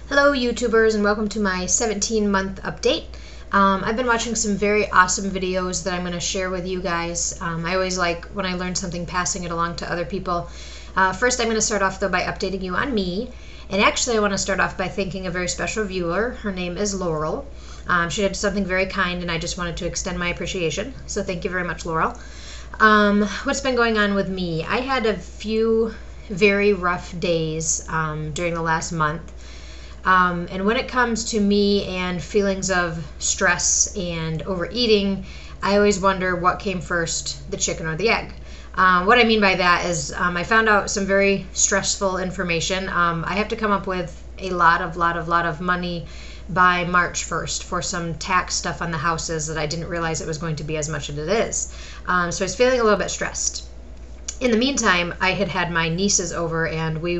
Hello YouTubers and welcome to my 17-month update. I've been watching some very awesome videos that I'm going to share with you guys. I always like when I learn something passing it along to other people. First I'm going to start off though by updating you on me. And actually I want to start off by thanking a very special viewer. Her name is Laurel. She did something very kind and I just wanted to extend my appreciation. So thank you very much, Laurel. What's been going on with me? I had a few very rough days during the last month. And when it comes to me and feelings of stress and overeating, I always wonder what came first, the chicken or the egg. What I mean by that is I found out some very stressful information. I have to come up with a lot of money by March 1st for some tax stuff on the houses that I didn't realize it was going to be as much as it is. So I was feeling a little bit stressed. In the meantime, I had my nieces over and we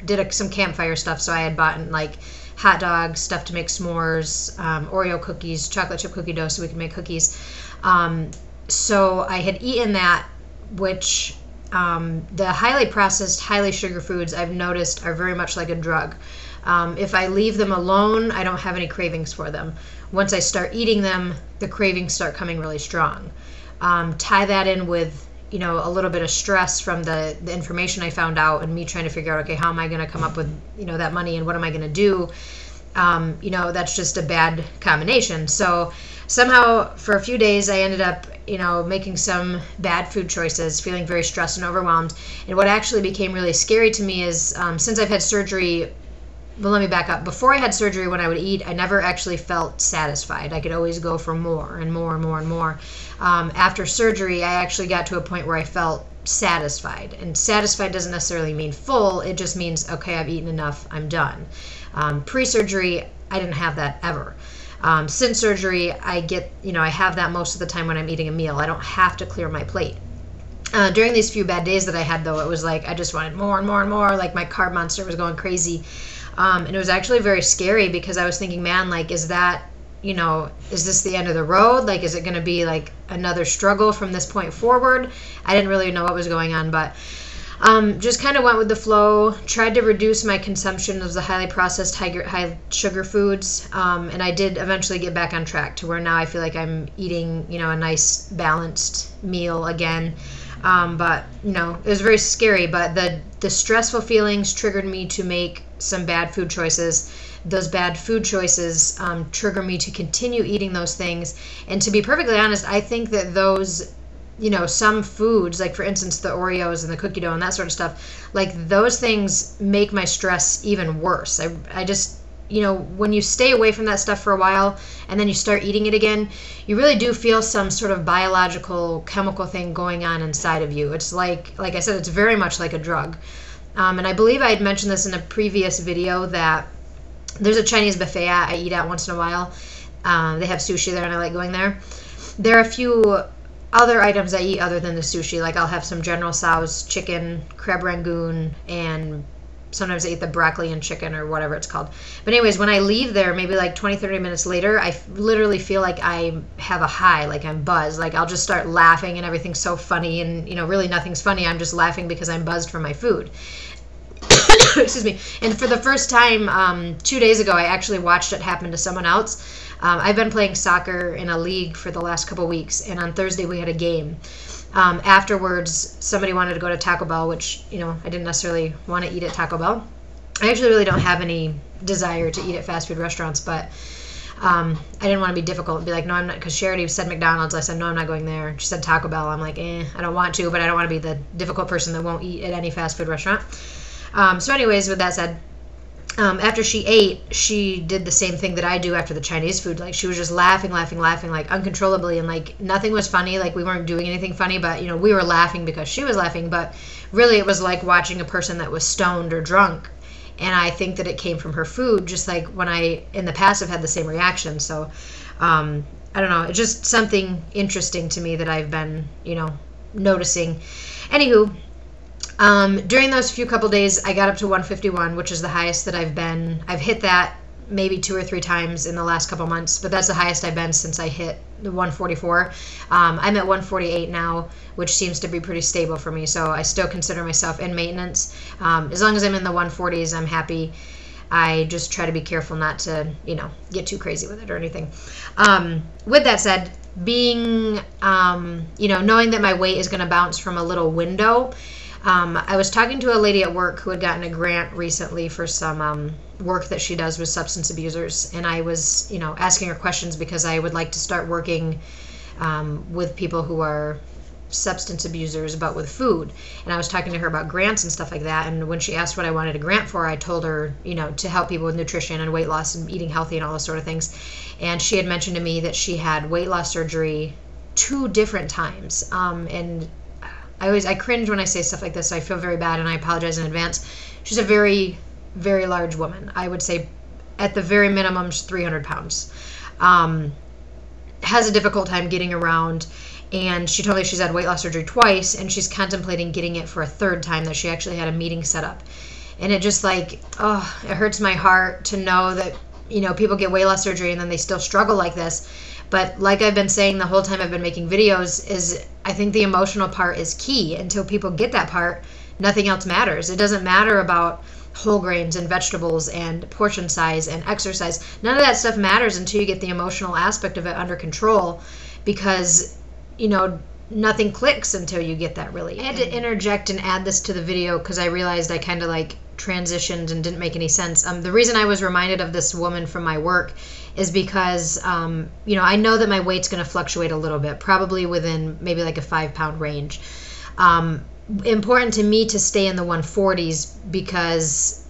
did some campfire stuff. So I had bought like hot dogs, stuff to make s'mores, Oreo cookies, chocolate chip cookie dough so we could make cookies. So I had eaten that, which the highly processed, highly sugar foods I've noticed are very much like a drug. If I leave them alone, I don't have any cravings for them. Once I start eating them, the cravings start coming really strong. Tie that in with a little bit of stress from the information I found out and me trying to figure out, okay, how am I going to come up with, that money and what am I going to do? That's just a bad combination. So somehow for a few days I ended up, making some bad food choices, feeling very stressed and overwhelmed. And what actually became really scary to me is since I've had surgery, well, let me back up. Before I had surgery, when I would eat, I never actually felt satisfied. I could always go for more and more and more and more. After surgery, I actually got to a point where I felt satisfied. And satisfied doesn't necessarily mean full. It just means, okay, I've eaten enough. I'm done. Pre-surgery, I didn't have that ever. Since surgery, I have that most of the time when I'm eating a meal. I don't have to clear my plate. During these few bad days that I had, though, it was like I just wanted more and more and more. Like my carb monster was going crazy. And it was actually very scary because I was thinking, man, like, is that, is this the end of the road? Like, is it going to be like another struggle from this point forward? I didn't really know what was going on, but just kind of went with the flow, tried to reduce my consumption of the highly processed, high sugar foods. And I did eventually get back on track to where now I feel like I'm eating, a nice balanced meal again. But it was very scary, but the stressful feelings triggered me to make some bad food choices. Those bad food choices trigger me to continue eating those things. And to be perfectly honest, I think that those, some foods, like for instance, the Oreos and the cookie dough and that sort of stuff, like those things make my stress even worse. I just, when you stay away from that stuff for a while and then you start eating it again, you really do feel some sort of biological chemical thing going on inside of you. It's like I said, it's very much like a drug. And I believe I had mentioned this in a previous video that there's a Chinese buffet I eat at once in a while. They have sushi there and I like going there. There are a few other items I eat other than the sushi. Like I'll have some General Tso's chicken, crab rangoon, and sometimes I eat the broccoli and chicken or whatever it's called. But anyways, when I leave there, maybe like 20-30 minutes later, I literally feel like I have a high, like I'm buzzed. Like I'll just start laughing and everything's so funny and, really nothing's funny. I'm just laughing because I'm buzzed from my food. Excuse me. And for the first time 2 days ago, I actually watched it happen to someone else. I've been playing soccer in a league for the last couple weeks, and on Thursday we had a game. Afterwards, somebody wanted to go to Taco Bell, which, I didn't necessarily want to eat at Taco Bell. I actually really don't have any desire to eat at fast food restaurants, but I didn't want to be difficult and be like, no, I'm not, because Charity said McDonald's. I said, no, I'm not going there. She said Taco Bell. I'm like, I don't want to, but I don't want to be the difficult person that won't eat at any fast food restaurant. So anyways, with that said, after she ate, she did the same thing that I do after the Chinese food. Like she was just laughing, like uncontrollably, and like nothing was funny. Like we weren't doing anything funny, but we were laughing because she was laughing. But really, it was like watching a person that was stoned or drunk. And I think that it came from her food, just like when I in the past have had the same reaction. So I don't know. It's just something interesting to me that I've been noticing. Anywho. During those few couple days, I got up to 151, which is the highest that I've been. I've hit that maybe 2 or 3 times in the last couple months, but that's the highest I've been since I hit the 144. I'm at 148 now, which seems to be pretty stable for me, so I still consider myself in maintenance. As long as I'm in the 140s, I'm happy. I just try to be careful not to, get too crazy with it or anything. With that said, being, knowing that my weight is going to bounce from a little window, I was talking to a lady at work who had gotten a grant recently for some work that she does with substance abusers, and I was, asking her questions because I would like to start working with people who are substance abusers, but with food. And I was talking to her about grants and stuff like that, and when she asked what I wanted a grant for, I told her, to help people with nutrition and weight loss and eating healthy and all those sort of things. And she had mentioned to me that she had weight loss surgery 2 different times, and I cringe when I say stuff like this, so I feel very bad, and I apologize in advance. She's a very, very large woman. I would say at the very minimum, she's 300 pounds. Has a difficult time getting around, and she told me she's had weight loss surgery twice, and she's contemplating getting it for a 3rd time, that she actually had a meeting set up. And it just it hurts my heart to know that, people get weight loss surgery and then they still struggle like this. But like I've been saying the whole time I've been making videos, is I think the emotional part is key. Until people get that part, nothing else matters. It doesn't matter about whole grains and vegetables and portion size and exercise. None of that stuff matters until you get the emotional aspect of it under control, because, nothing clicks until you get that really. I had to interject and add this to the video because I realized I kind of transitioned and didn't make any sense. The reason I was reminded of this woman from my work is because, I know that my weight's going to fluctuate a little bit, probably within maybe a 5-pound range. Important to me to stay in the 140s because,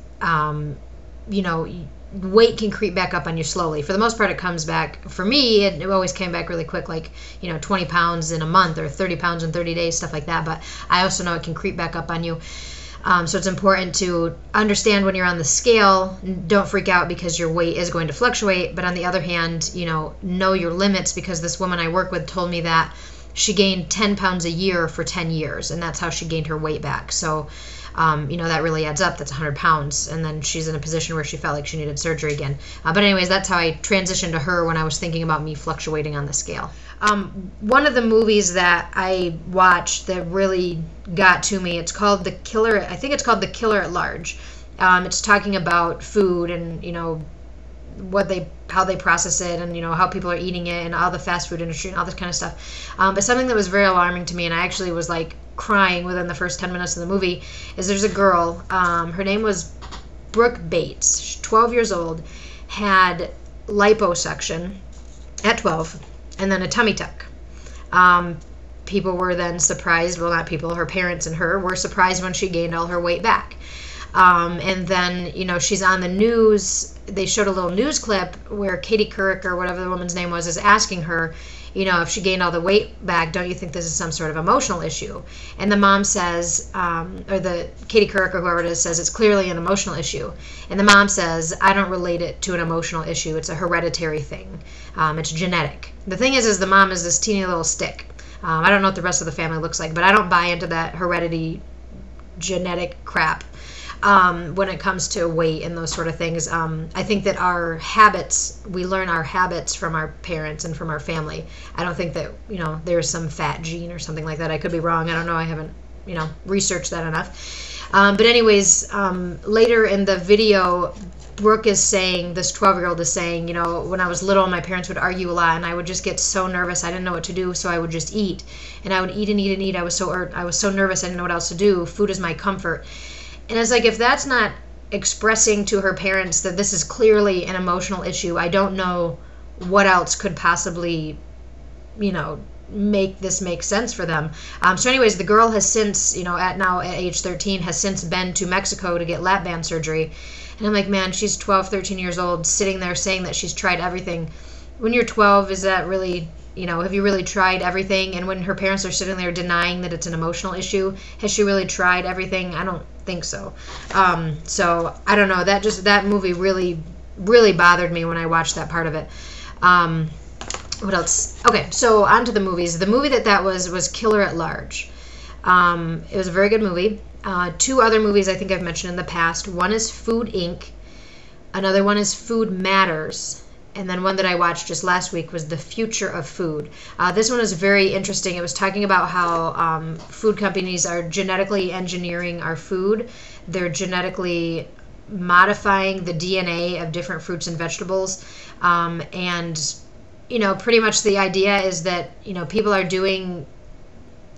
weight can creep back up on you slowly. For the most part, it comes back. For me, it always came back really quick, 20 pounds in a month or 30 pounds in 30 days, stuff like that. But I also know it can creep back up on you. So it's important to understand when you're on the scale, don't freak out because your weight is going to fluctuate. But on the other hand, know your limits, because this woman I work with told me that she gained 10 pounds a year for 10 years, and that's how she gained her weight back. So, that really adds up. That's 100 pounds. And then she's in a position where she felt like she needed surgery again. But anyways, that's how I transitioned to her when I was thinking about me fluctuating on the scale. One of the movies that I watched that really got to me, it's called The Killer. I think it's called The Killer at Large. It's talking about food and, how they process it, and how people are eating it, and all the fast food industry and all this kind of stuff. But something that was very alarming to me, and I actually was crying within the first 10 minutes of the movie, is there's a girl, her name was Brooke Bates. She's 12 years old, had liposuction at 12, and then a tummy tuck. People were then surprised, well, not people, her parents and her were surprised when she gained all her weight back. And then, she's on the news. They showed a little news clip where Katie Couric, or whatever the woman's name was, is asking her, if she gained all the weight back, don't you think this is some sort of emotional issue? And the mom says, or the Katie Couric or whoever it is says, it's clearly an emotional issue. And the mom says, I don't relate it to an emotional issue. It's a hereditary thing. It's genetic. The thing is the mom is this teeny little stick. I don't know what the rest of the family looks like, but I don't buy into that heredity genetic crap. When it comes to weight and those sort of things. I think that our habits, we learn our habits from our parents and from our family. I don't think that, there's some fat gene or something like that. I could be wrong. I don't know. I haven't, researched that enough. But anyways, later in the video, Brooke is saying, this 12-year-old is saying, when I was little, my parents would argue a lot, and I would just get so nervous. I didn't know what to do, so I would just eat. And I would eat and eat and eat. I was so nervous. I didn't know what else to do. Food is my comfort. And it's if that's not expressing to her parents that this is clearly an emotional issue, I don't know what else could possibly, make this make sense for them. So anyways, the girl has since, at age 13, has since been to Mexico to get lap band surgery. And I'm like, man, she's 12, 13 years old, sitting there saying that she's tried everything. When you're 12, is that really... have you really tried everything? And when her parents are sitting there denying that it's an emotional issue, has she really tried everything? I don't think so. So I don't know. That movie really, really bothered me when I watched that part of it. What else? Okay, so on to the movies. The movie that was Killer at Large. It was a very good movie. 2 other movies I think I've mentioned in the past. One is Food Inc. Another one is Food Matters. And then one that I watched just last week was The Future of Food. This one is very interesting. It was talking about how food companies are genetically engineering our food. They're genetically modifying the DNA of different fruits and vegetables. And, pretty much the idea is that, people are doing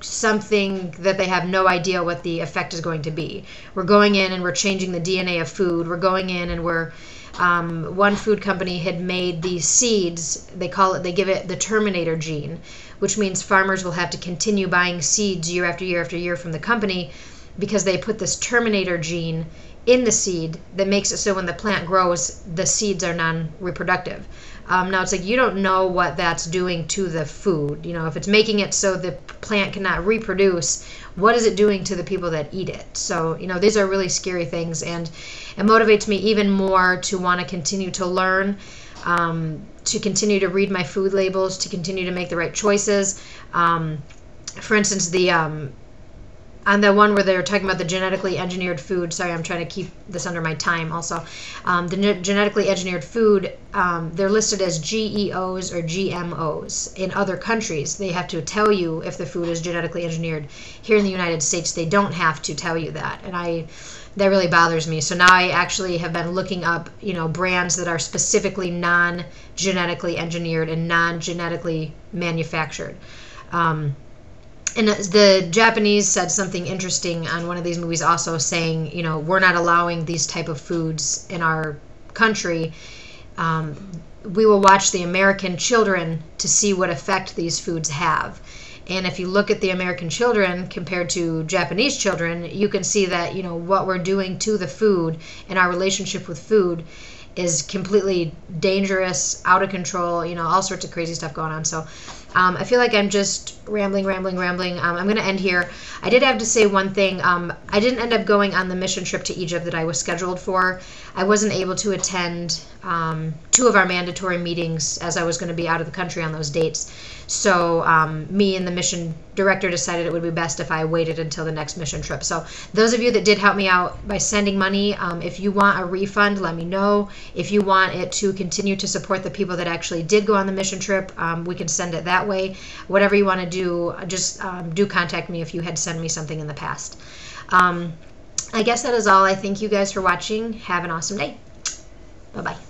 something that they have no idea what the effect is going to be. We're going in and we're changing the DNA of food. We're going in and we're one food company had made these seeds. They give it the Terminator gene, which means farmers will have to continue buying seeds year after year after year from the company because they put this Terminator gene in the seed that makes it so when the plant grows, the seeds are non-reproductive. Now it's like you don't know what that's doing to the food. If it's making it so the plant cannot reproduce, what is it doing to the people that eat it? So, these are really scary things, and it motivates me even more to want to continue to learn, to continue to read my food labels, to continue to make the right choices. For instance, on the one where they were talking about the genetically engineered food, sorry, I'm trying to keep this under my time also. The genetically engineered food, they're listed as GEOs or GMOs. In other countries, they have to tell you if the food is genetically engineered. Here in the United States, they don't have to tell you that. And that really bothers me. So now I actually have been looking up, brands that are specifically non-genetically engineered and non-genetically manufactured. And the Japanese said something interesting on one of these movies also, saying, we're not allowing these type of foods in our country. We will watch the American children to see what effect these foods have. And if you look at the American children compared to Japanese children, you can see that, what we're doing to the food and our relationship with food is completely dangerous, out of control, all sorts of crazy stuff going on. So I feel like I'm just rambling. I'm going to end here. I did have to say one thing. I didn't end up going on the mission trip to Egypt that I was scheduled for. I wasn't able to attend 2 of our mandatory meetings as I was going to be out of the country on those dates. So me and the mission director decided it would be best if I waited until the next mission trip. So those of you that did help me out by sending money, if you want a refund, let me know. If you want it to continue to support the people that actually did go on the mission trip, we can send it that way. Whatever you want to do, just do contact me if you had sent me something in the past. I guess that is all. I thank you guys for watching. Have an awesome day. Bye-bye.